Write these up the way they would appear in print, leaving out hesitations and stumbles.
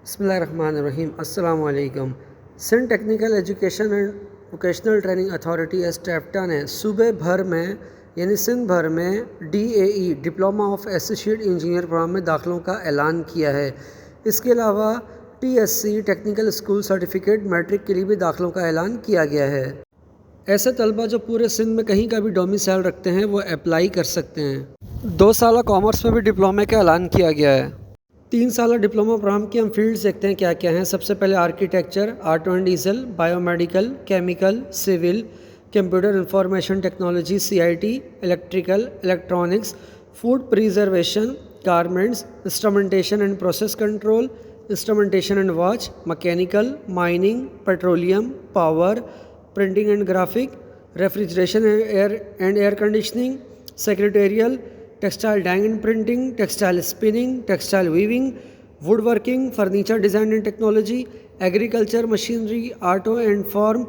بسم اللہ الرحمن الرحیم. السلام علیکم. Sindh technical education and vocational training authority STEVTA نے صوبے بھر میں یعنی سندھ بھر میں DAE diploma of associate engineer programme میں داخلوں کا اعلان کیا ہے. اس کے علاوہ TSC technical school certificate matric کے لیے بھی داخلوں کا اعلان کیا گیا ہے. ایسے طلبہ جو پورے سندھ میں کہیں کا بھی ڈومیسائل رکھتے ہیں وہ اپلائی کر سکتے ہیں. 2 سالہ کامرس میں بھی ڈپلومے کا اعلان کیا گیا ہے. 3 سالہ ڈپلوما پروگرام کی ہم فیلڈز دیکھتے ہیں کیا کیا ہیں. سب سے پہلے architecture, auto and diesel, bio medical, chemical, civil, computer information technology CIT، electrical, electronics, food preservation, garments, instrumentation and process control, instrumentation and watch, mechanical, mining, petroleum, power, printing and graphic, refrigeration and air conditioning, secretarial, textile dyeing and printing, textile spinning, textile weaving, wood working, furniture design and technology, agriculture machinery, auto and farm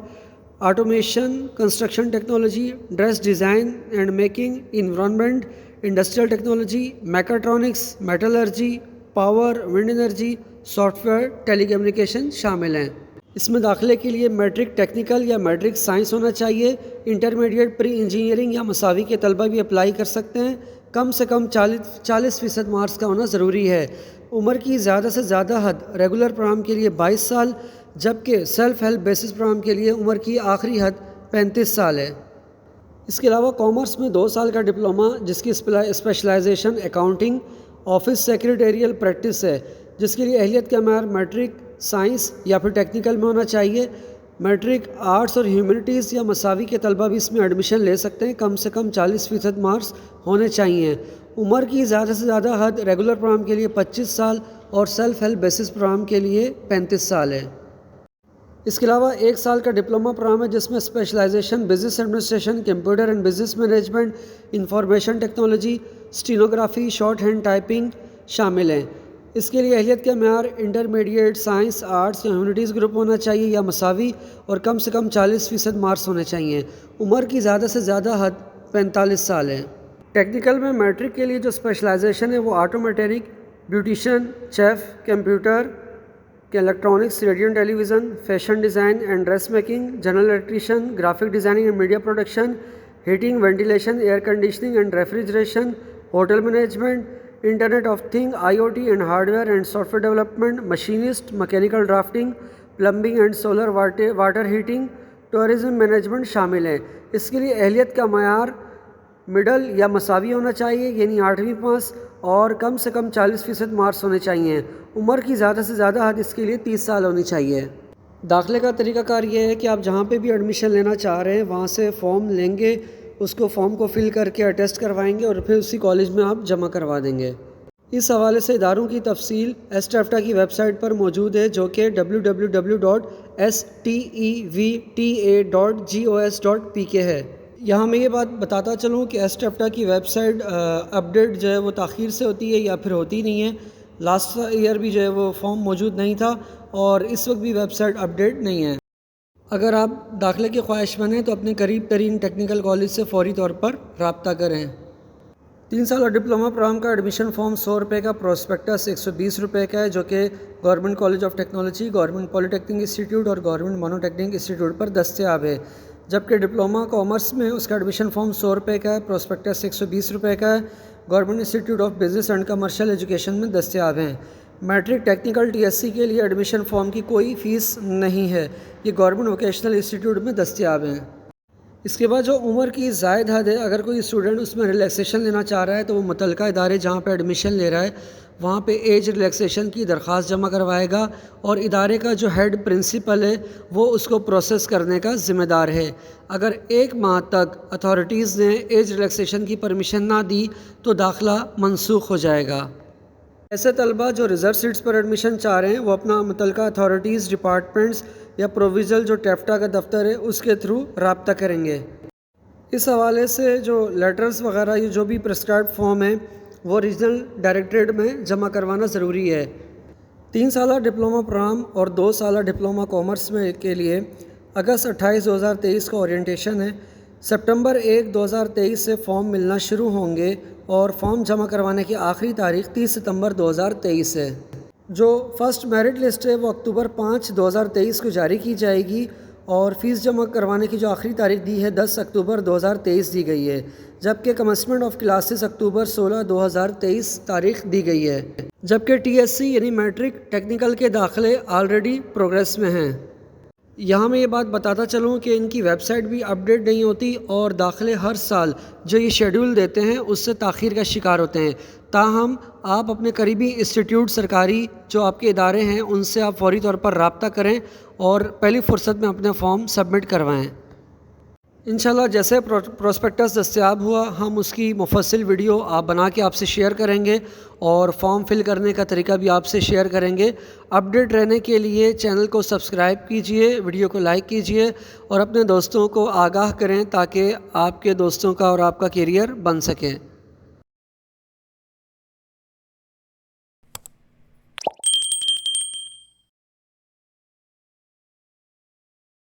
automation, construction technology, dress design and making, environment, industrial technology, میکاٹرونکس، metallurgy, power, wind energy, software, telecommunication شامل ہیں. اس میں داخلے کے لیے matric technical یا matric science ہونا چاہیے. انٹرمیڈیٹ پری انجینئرنگ یا مساوی کے طلبہ بھی اپلائی کر سکتے ہیں. کم سے کم 40% مارکس کا ہونا ضروری ہے. عمر کی زیادہ سے زیادہ حد ریگولر پروگرام کے لیے 22 سال جبکہ سیلف ہیلپ بیسس پروگرام کے لیے عمر کی آخری حد 35 سال ہے. اس کے علاوہ کامرس میں 2 سال کا ڈپلوما جس کی specialisation accounting, office secretarial practice ہے، جس کے لیے اہلیت کا معیار میٹرک سائنس یا پھر ٹیکنیکل میں ہونا چاہیے. میٹرک آرٹس اور ہیومینٹیز یا مساوی کے طلبہ بھی اس میں ایڈمیشن لے سکتے ہیں. کم سے کم 40% مارکس ہونے چاہیے. عمر کی زیادہ سے زیادہ حد ریگولر پروگرام کے لیے 25 سال اور سیلف ہیلپ بیسس پروگرام کے لیے 35 سال ہے. اس کے علاوہ 1 سال کا ڈپلوما پروگرام ہے جس میں specialisation business administration, computer and business management, information technology, stenography, short hand typing شامل ہیں. اس کے لیے اہلیت کا معیار انٹرمیڈیٹ سائنس، آرٹس یا ہیومینٹیز گروپ ہونا چاہیے یا مساوی اور کم سے کم 40% مارکس ہونے چاہیے. عمر کی زیادہ سے زیادہ حد 45 سال ہے. ٹیکنیکل میں میٹرک کے لیے جو اسپیشلائزیشن ہے وہ auto mechanic, beautician, chief, computer, electronics, radio and television, fashion design and dress making, general electrician, graphic designing and media production, heating, ventilation, air conditioning and refrigeration, hotel management, internet of thing, IoT and hardware and software development, machinist, mechanical drafting, plumbing and solar water heating, tourism management شامل ہیں. اس کے لیے اہلیت کا معیار middle یا مساوی ہونا چاہیے یعنی 8ویں پاس اور کم سے کم 40% مارکس ہونے چاہیے. عمر کی زیادہ سے زیادہ حد اس کے لیے 30 سال ہونی چاہیے. داخلے کا طریقہ کار یہ ہے کہ آپ جہاں پہ بھی ایڈمیشن لینا چاہ رہے ہیں وہاں سے فارم لیں گے، اس کو فارم کو فل کر کے اٹیسٹ کروائیں گے اور پھر اسی کالج میں آپ جمع کروا دیں گے. اس حوالے سے اداروں کی تفصیل اسٹیفٹا کی ویب سائٹ پر موجود ہے جو کہ www.stevta.gos.pk ہے. یہاں میں یہ بات بتاتا چلوں کہ اسٹیفٹا کی ویب سائٹ اپڈیٹ جو ہے وہ تاخیر سے ہوتی ہے یا پھر ہوتی نہیں ہے. لاسٹ ایئر بھی جو ہے وہ فارم موجود نہیں تھا اور اس وقت بھی ویب سائٹ اپڈیٹ نہیں ہے. اگر آپ داخلے کے خواہش مند ہیں تو اپنے قریب ترین ٹیکنیکل کالج سے فوری طور پر رابطہ کریں. 3 سالہ ڈپلوما پروگرام کا ایڈمیشن فارم 100 روپے کا، پروسپیکٹس 120 روپے کا ہے جو کہ government college of technology, government polytechnic institute اور گورنمنٹ مانو ٹیکنک انسٹیٹیوٹ پر دستیاب ہے. جبکہ ڈپلوما کامرس میں اس کا ایڈمیشن فارم 100 روپے کا ہے، پروسپیکٹس 120 روپے کا ہے، government institute of business and commercial education میں دستیاب ہیں. میٹرک ٹیکنیکل TSC کے لیے ایڈمیشن فارم کی کوئی فیس نہیں ہے، یہ گورنمنٹ ووکیشنل انسٹیٹیوٹ میں دستیاب ہیں. اس کے بعد جو عمر کی زائد حد ہے، اگر کوئی اسٹوڈنٹ اس میں ریلیکسیشن لینا چاہ رہا ہے تو وہ متعلقہ ادارے جہاں پہ ایڈمیشن لے رہا ہے وہاں پہ ایج ریلیکسیشن کی درخواست جمع کروائے گا اور ادارے کا جو ہیڈ پرنسپل ہے وہ اس کو پروسیس کرنے کا ذمہ دار ہے. اگر 1 ماہ تک اتھارٹیز نے ایج ریلیکسیشن کی پرمیشن نہ دی تو داخلہ منسوخ ہو جائے گا. ایسے طلبہ جو ریزرو سیٹس پر ایڈمیشن چاہ رہے ہیں وہ اپنا متعلقہ اتھارٹیز، ڈپارٹمنٹس یا پروویژنل جو ٹیفٹا کا دفتر ہے اس کے تھرو رابطہ کریں گے. اس حوالے سے جو لیٹرز وغیرہ یہ جو بھی پرسکرائب فارم ہیں وہ ریجنل ڈائریکٹریٹ میں جمع کروانا ضروری ہے. 3 سالہ ڈپلوما پروگرام اور 2 سالہ ڈپلوما کامرس میں کے لیے اگست 28 2023 کا اورینٹیشن ہے. سپٹمبر 1 2023 سے فارم ملنا شروع ہوں گے اور فارم جمع کروانے کی آخری تاریخ 30 ستمبر 2023 ہے. جو فرسٹ میرٹ لسٹ ہے وہ اکتوبر 5 2023 کو جاری کی جائے گی اور فیس جمع کروانے کی جو آخری تاریخ دی ہے 10 اکتوبر 2023 دی گئی ہے، جبکہ کمنسمنٹ آف کلاسز اکتوبر 16 2023 تاریخ دی گئی ہے، جبکہ ٹی ایس سی یعنی میٹرک ٹیکنیکل کے داخلے آلریڈی پروگریس میں ہیں۔ یہاں میں یہ بات بتاتا چلوں کہ ان کی ویب سائٹ بھی اپڈیٹ نہیں ہوتی اور داخلے ہر سال جو یہ شیڈول دیتے ہیں اس سے تاخیر کا شکار ہوتے ہیں۔ تاہم آپ اپنے قریبی انسٹیٹیوٹ سرکاری جو آپ کے ادارے ہیں ان سے آپ فوری طور پر رابطہ کریں اور پہلی فرصت میں اپنے فارم سبمٹ کروائیں۔ انشاءاللہ جیسے پروسپیکٹس دستیاب ہوا ہم اس کی مفصل ویڈیو بنا کے آپ سے شیئر کریں گے اور فارم فل کرنے کا طریقہ بھی آپ سے شیئر کریں گے۔ اپڈیٹ رہنے کے لیے چینل کو سبسکرائب کیجئے، ویڈیو کو لائک کیجئے اور اپنے دوستوں کو آگاہ کریں تاکہ آپ کے دوستوں کا اور آپ کا کیریئر بن سکے۔